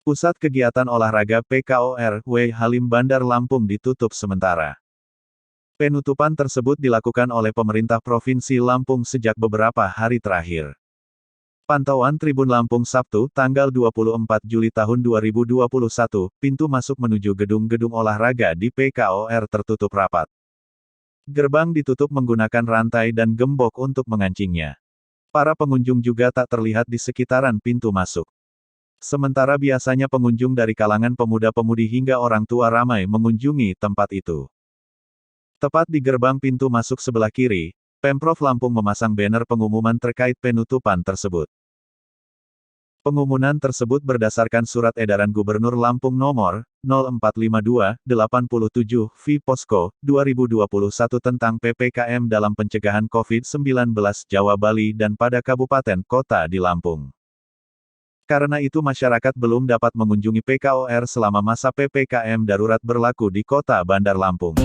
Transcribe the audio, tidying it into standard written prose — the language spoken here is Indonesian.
Pusat Kegiatan Olahraga PKOR W Halim Bandar Lampung ditutup sementara. Penutupan tersebut dilakukan oleh pemerintah Provinsi Lampung sejak beberapa hari terakhir. Pantauan Tribun Lampung Sabtu, tanggal 24 Juli tahun 2021, pintu masuk menuju gedung-gedung olahraga di PKOR tertutup rapat. Gerbang ditutup menggunakan rantai dan gembok untuk mengancingnya. Para pengunjung juga tak terlihat di sekitaran pintu masuk. Sementara biasanya pengunjung dari kalangan pemuda-pemudi hingga orang tua ramai mengunjungi tempat itu. Tepat di gerbang pintu masuk sebelah kiri, Pemprov Lampung memasang banner pengumuman terkait penutupan tersebut. Pengumuman tersebut berdasarkan Surat Edaran Gubernur Lampung Nomor 0452/87 V-Posko 2021 tentang PPKM dalam pencegahan COVID-19 Jawa Bali dan pada kabupaten kota di Lampung. Karena itu masyarakat belum dapat mengunjungi PKOR selama masa PPKM darurat berlaku di Kota Bandar Lampung.